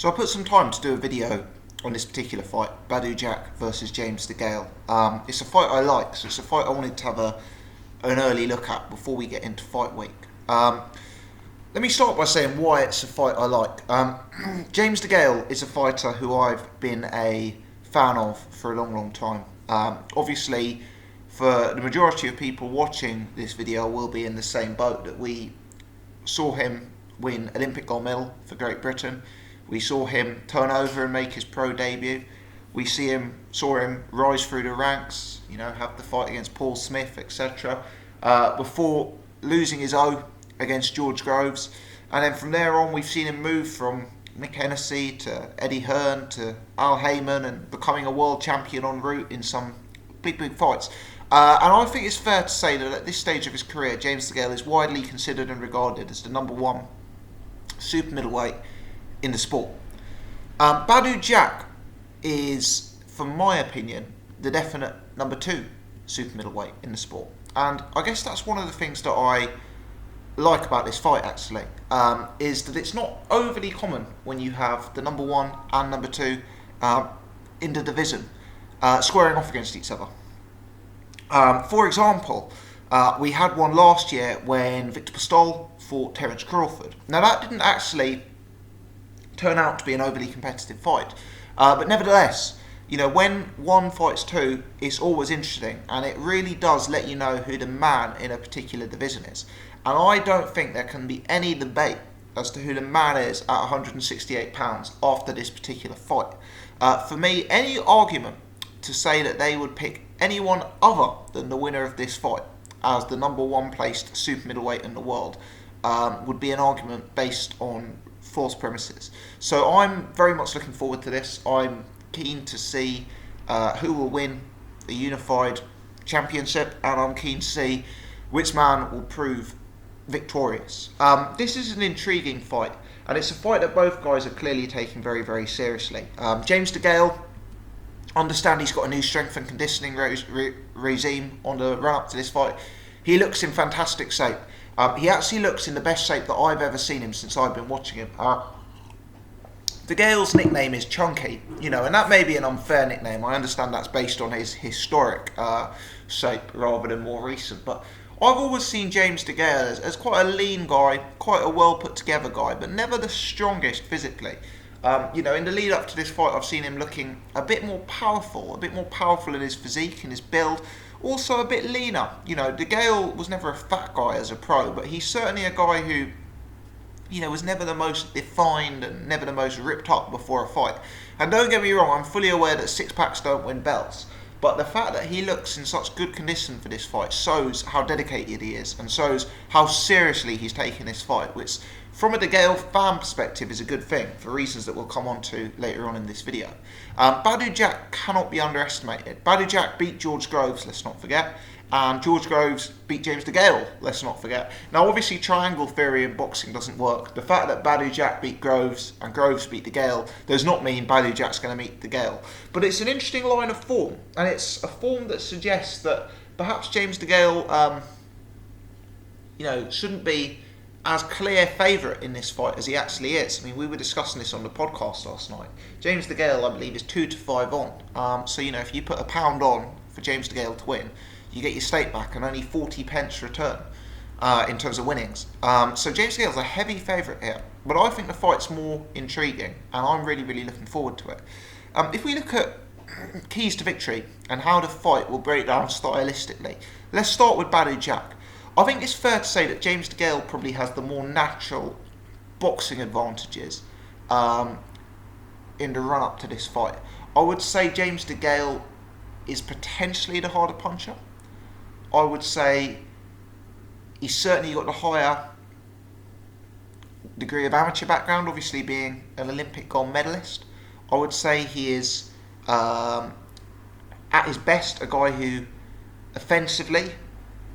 So I put some time to do a video on this particular fight, Badou Jack versus James Degale. It's a fight I like, so it's a fight I wanted to have an early look at before we get into fight week. Let me start by saying why it's a fight I like. James Degale is a fighter who I've been a fan of for a long time. Obviously, for the majority of people watching this video will be in the same boat that we saw him win Olympic gold medal for Great Britain. We saw him turn over and make his pro debut. We saw him rise through the ranks, have the fight against Paul Smith, etc. Before losing his O against George Groves. And then from there on, we've seen him move from Nick Hennessy to Eddie Hearn to Al Heyman and becoming a world champion en route in some big fights. And I think it's fair to say that at this stage of his career, James Degale is widely considered and regarded as the number one super middleweight in the sport. Badou Jack is, from my opinion, the definite number two super middleweight in the sport. And I guess that's one of the things that I like about this fight, actually, is that it's not overly common when you have the number one and number two in the division squaring off against each other. For example, we had one last year when Victor Postol fought Terence Crawford. Now, that didn't actually turn out to be an overly competitive fight, but nevertheless, when one fights two, it's always interesting, and it really does let you know who the man in a particular division is. And I don't think there can be any debate as to who the man is at 168 pounds after this particular fight. For me, any argument to say that they would pick anyone other than the winner of this fight as the number one placed super middleweight in the world would be an argument based on false premises. So I'm very much looking forward to this. I'm keen to see who will win the unified championship, and I'm keen to see which man will prove victorious. This is an intriguing fight, and it's a fight that both guys are clearly taking very seriously. James Degale, understand he's got a new strength and conditioning regime on the run up to this fight. He looks in fantastic shape. He actually looks in the best shape that I've ever seen him since I've been watching him. Degale's nickname is Chunky, and that may be an unfair nickname. I understand that's based on his historic shape rather than more recent, but I've always seen James Degale as quite a lean guy, quite a well put together guy, but never the strongest physically. In the lead up to this fight, I've seen him looking a bit more powerful in his physique and his build, also a bit leaner. Degale was never a fat guy as a pro, but he's certainly a guy who, was never the most defined and never the most ripped up before a fight. And don't get me wrong, I'm fully aware that six packs don't win belts, but the fact that he looks in such good condition for this fight shows how dedicated he is and shows how seriously he's taking this fight, which from a Degale fan perspective is a good thing for reasons that we'll come on to later on in this video. Badou Jack cannot be underestimated. Badou Jack beat George Groves, let's not forget, and George Groves beat James Degale, let's not forget. Now, obviously, triangle theory in boxing doesn't work. The fact that Badou Jack beat Groves and Groves beat Degale does not mean Badou Jack's going to meet Degale. But it's an interesting line of form, and it's a form that suggests that perhaps James Degale, shouldn't be as clear favourite in this fight as he actually is. I mean, we were discussing this on the podcast last night. James Degale, I believe, is 2-5 on. So, if you put £1 on for James Degale to win, you get your stake back and only 40 pence return in terms of winnings. So James Degale's a heavy favourite here, but I think the fight's more intriguing, and I'm really looking forward to it. If we look at keys to victory and how the fight will break down stylistically, let's start with Badou Jack. I think it's fair to say that James Degale probably has the more natural boxing advantages in the run-up to this fight. I would say James Degale is potentially the harder puncher. I would say he's certainly got the higher degree of amateur background, obviously being an Olympic gold medalist. I would say he is, at his best, a guy who offensively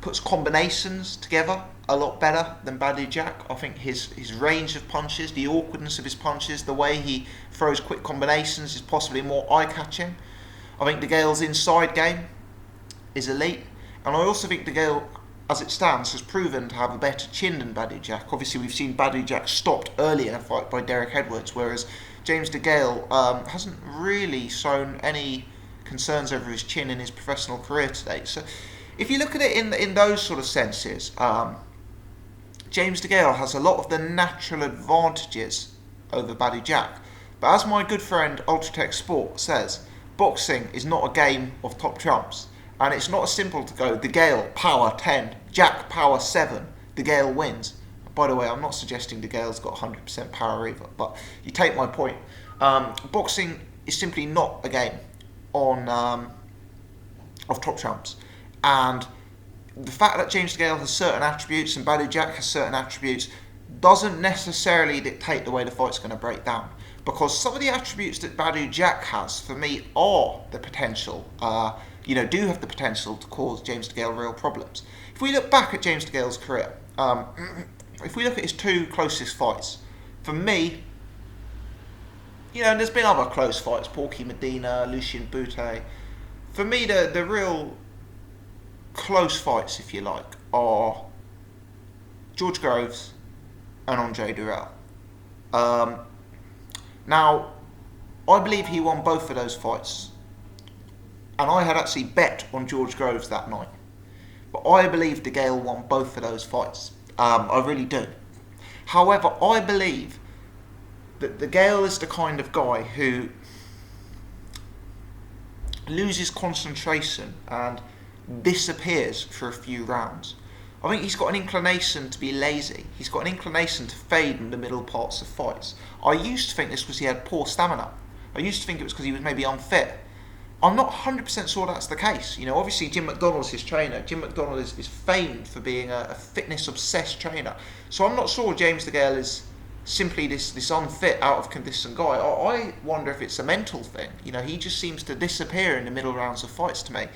puts combinations together a lot better than Badou Jack. I think his range of punches, the awkwardness of his punches, the way he throws quick combinations is possibly more eye-catching. I think Degale's inside game is elite, and I also think Degale as it stands, has proven to have a better chin than Badou Jack. Obviously, we've seen Badou Jack stopped early in a fight by Derek Edwards, whereas James Degale hasn't really shown any concerns over his chin in his professional career to date. So, if you look at it in those sort of senses, James Degale has a lot of the natural advantages over Badou Jack. But as my good friend Ultratech Sport says, boxing is not a game of top trumps. And it's not as simple to go, Degale, power 10, Jack, power 7, Degale wins. By the way, I'm not suggesting Degale's got 100% power either, but you take my point. Boxing is simply not a game of top trumps. And the fact that James Degale has certain attributes and Badou Jack has certain attributes doesn't necessarily dictate the way the fight's going to break down. Because some of the attributes that Badou Jack has, for me, are the potential, do have the potential to cause James Degale real problems. If we look back at James Degale's career, if we look at his two closest fights, for me, and there's been other close fights, Porky Medina, Lucien Boutte. For me, the real close fights, if you like, are George Groves and Andre Durrell. Now, I believe he won both of those fights. And I had actually bet on George Groves that night. But I believe Degale won both of those fights. I really do. However, I believe that Degale is the kind of guy who loses concentration and disappears for a few rounds. I think he's got an inclination to be lazy. He's got an inclination to fade in the middle parts of fights. I used to think this was he had poor stamina. I used to think it was because he was maybe unfit. I'm not 100% sure that's the case. Obviously Jim McDonald's his trainer. Jim McDonald is famed for being a fitness-obsessed trainer. So I'm not sure James Degale is simply this unfit, out-of-condition guy. I wonder if it's a mental thing. He just seems to disappear in the middle rounds of fights to me.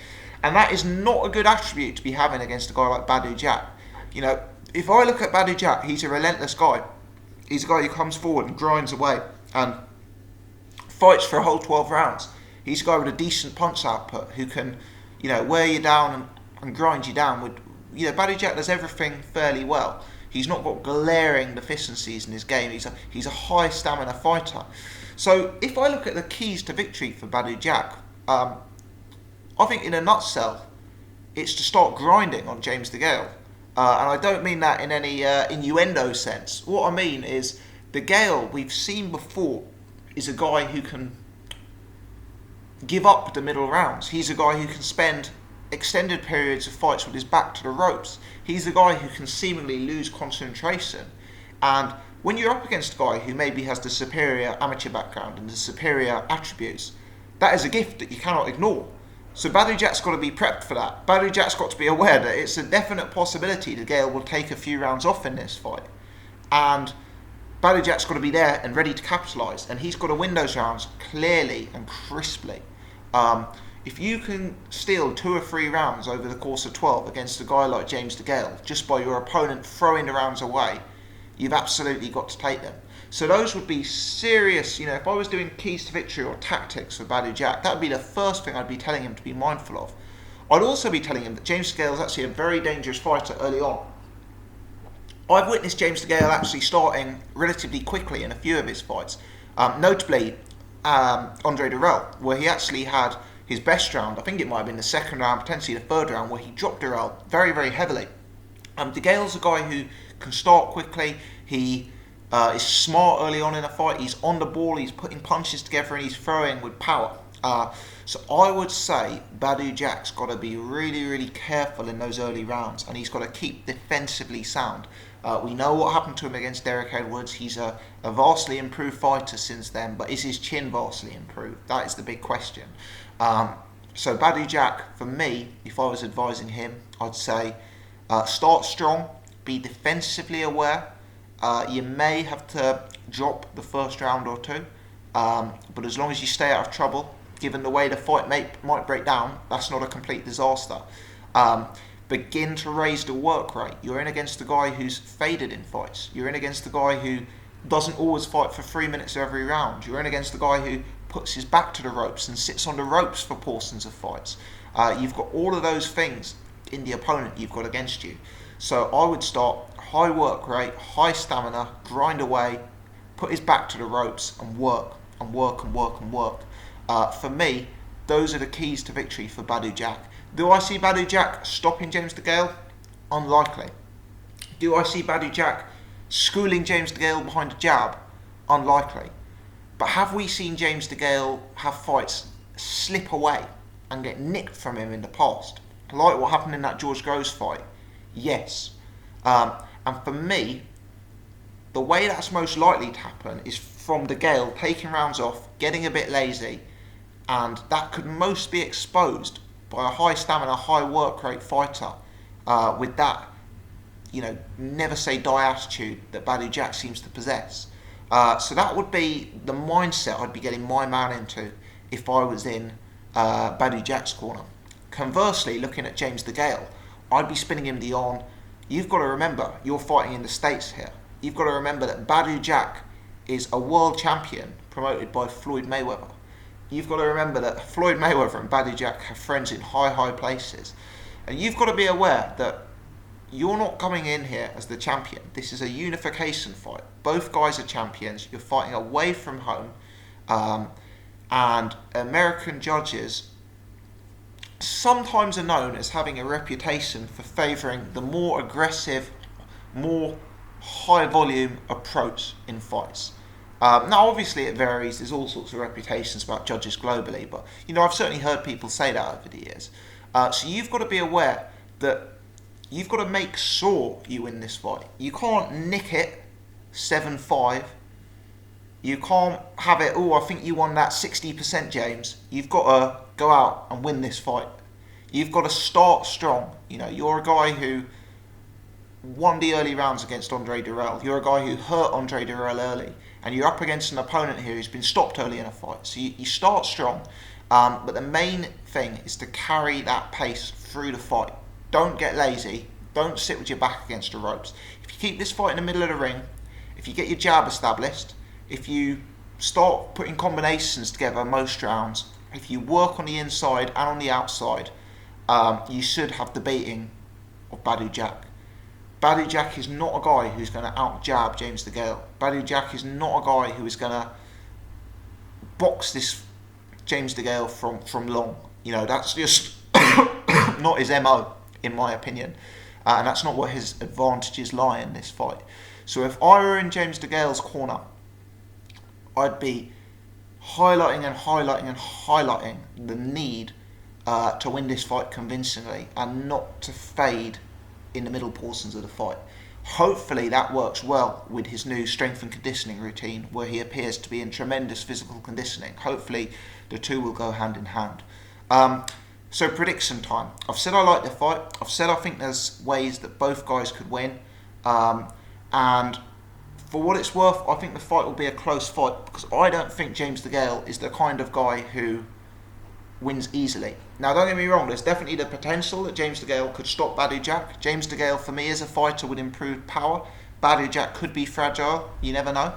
And that is not a good attribute to be having against a guy like Badou Jack. If I look at Badou Jack, he's a relentless guy. He's a guy who comes forward and grinds away and fights for a whole 12 rounds. He's a guy with a decent punch output who can, wear you down and grind you down. Badou Jack does everything fairly well. He's not got glaring deficiencies in his game. He's a high stamina fighter. So if I look at the keys to victory for Badou Jack, I think in a nutshell, it's to start grinding on James Degale. And I don't mean that in any innuendo sense. What I mean is Degale, we've seen before, is a guy who can give up the middle rounds. He's a guy who can spend extended periods of fights with his back to the ropes. He's a guy who can seemingly lose concentration. And when you're up against a guy who maybe has the superior amateur background and the superior attributes, that is a gift that you cannot ignore. So Badou Jack's got to be prepped for that. Badou Jack's got to be aware that it's a definite possibility that Degale will take a few rounds off in this fight. And Badou Jack's got to be there and ready to capitalise. And he's got to win those rounds clearly and crisply. If you can steal 2 or 3 rounds over the course of 12 against a guy like James Degale, just by your opponent throwing the rounds away, you've absolutely got to take them. So those would be serious, if I was doing keys to victory or tactics for Badou Jack, that would be the first thing I'd be telling him to be mindful of. I'd also be telling him that James Degale is actually a very dangerous fighter early on. I've witnessed James Degale actually starting relatively quickly in a few of his fights. Notably, Andre Durrell, where he actually had his best round, I think it might have been the second round, potentially the third round, where he dropped Durrell very, very heavily. Degale's a guy who can start quickly. He is smart early on in a fight. He's on the ball. He's putting punches together and he's throwing with power. So I would say Badou Jack's got to be really, really careful in those early rounds, and he's got to keep defensively sound. We know what happened to him against Derek Edwards. He's a vastly improved fighter since then, but is his chin vastly improved? That is the big question. So Badou Jack, for me, if I was advising him, I'd say start strong, be defensively aware. You may have to drop the first round or two, but as long as you stay out of trouble, given the way the fight might break down, that's not a complete disaster. Begin to raise the work rate. You're in against a guy who's faded in fights. You're in against a guy who doesn't always fight for 3 minutes every round. You're in against a guy who puts his back to the ropes and sits on the ropes for portions of fights. You've got all of those things in the opponent you've got against you. So I would start high work rate, high stamina, grind away, put his back to the ropes and work and work and work and work. For me, those are the keys to victory for Badou Jack. Do I see Badou Jack stopping James Degale? Unlikely. Do I see Badou Jack schooling James Degale behind a jab? Unlikely. But have we seen James Degale have fights slip away and get nicked from him in the past? Like what happened in that George Groves fight? Yes. And for me, the way that's most likely to happen is from Degale taking rounds off, getting a bit lazy, and that could most be exposed by a high stamina, high work rate fighter with that, never say die attitude that Badou Jack seems to possess. So that would be the mindset I'd be getting my man into if I was in Badou Jack's corner. Conversely, looking at James Degale, I'd be spinning him the on. You've got to remember, you're fighting in the States here. You've got to remember that Badou Jack is a world champion promoted by Floyd Mayweather. You've got to remember that Floyd Mayweather and Badou Jack have friends in high places. And you've got to be aware that you're not coming in here as the champion. This is a unification fight. Both guys are champions. You're fighting away from home. And American judges sometimes are known as having a reputation for favouring the more aggressive, more high volume approach in fights. Now obviously it varies, there's all sorts of reputations about judges globally, but I've certainly heard people say that over the years. So you've got to be aware that you've got to make sure you win this fight. You can't nick it 7-5. You can't have it, I think you won that 60%, James. You've got to go out and win this fight. You've got to start strong. You're a guy who won the early rounds against Andre Durrell. You're a guy who hurt Andre Durrell early. And you're up against an opponent here who's been stopped early in a fight. So you start strong. But the main thing is to carry that pace through the fight. Don't get lazy. Don't sit with your back against the ropes. If you keep this fight in the middle of the ring, if you get your jab established, if you start putting combinations together most rounds, if you work on the inside and on the outside, you should have the beating of Badou Jack. Badou Jack is not a guy who's going to out-jab James Degale. Badou Jack is not a guy who is going to box this James Degale from long. That's just not his MO, in my opinion. And that's not where his advantages lie in this fight. So if I were in James Degale's corner, I'd be highlighting and highlighting and highlighting the need to win this fight convincingly and not to fade in the middle portions of the fight. Hopefully that works well with his new strength and conditioning routine, where he appears to be in tremendous physical conditioning. Hopefully the two will go hand in hand. So prediction time. I've said I like the fight. I've said I think there's ways that both guys could win. And for what it's worth, I think the fight will be a close fight, because I don't think James Degale is the kind of guy who wins easily. Now don't get me wrong, there's definitely the potential that James Degale could stop Badou Jack. James Degale for me as a fighter with improved power. Badou Jack could be fragile, you never know.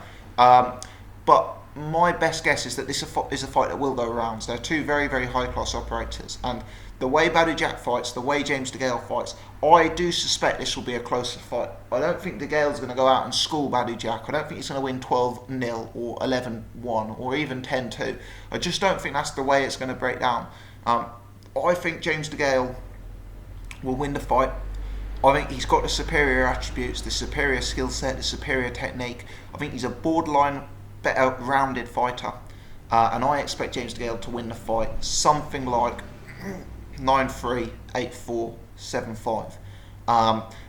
But my best guess is that this is a fight that will go rounds. They're two very, very high class operators, and the way Badou Jack fights, the way James Degale fights, I do suspect this will be a closer fight. I don't think Degale's going to go out and school Badou Jack. I don't think he's going to win 12-0 or 11-1 or even 10-2. I just don't think that's the way it's going to break down. I think James Degale will win the fight. I think he's got the superior attributes, the superior skill set, the superior technique. I think he's a borderline better rounded fighter. And I expect James Degale to win the fight something like 9-3, 8-4, 7-5.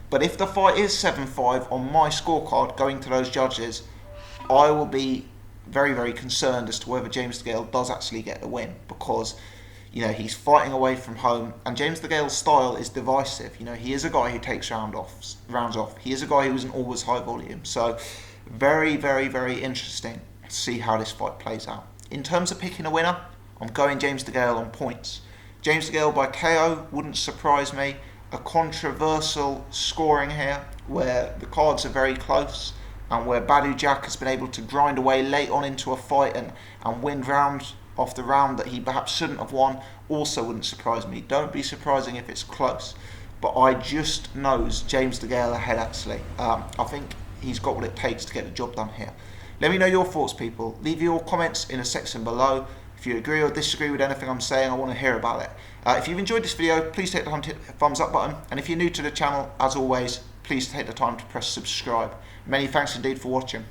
But if the fight is 7-5 on my scorecard going to those judges, I will be very, very concerned as to whether James Degale does actually get the win, because he's fighting away from home, and James Degale's style is divisive. He is a guy who takes rounds off. He is a guy who isn't always high volume. So very, very, very interesting to see how this fight plays out. In terms of picking a winner, I'm going James Degale on points. James Degale by KO wouldn't surprise me. A controversial scoring here, where the cards are very close, and where Badou Jack has been able to grind away late on into a fight and win round after round that he perhaps shouldn't have won, also wouldn't surprise me. Don't be surprising if it's close. but I just nose James Degale ahead actually. I think he's got what it takes to get the job done here. Let me know your thoughts, people. Leave your comments in the section below. If you agree or disagree with anything I'm saying, I want to hear about it. If you've enjoyed this video, please take the time to hit the thumbs up button. And if you're new to the channel, as always, please take the time to press subscribe. Many thanks indeed for watching.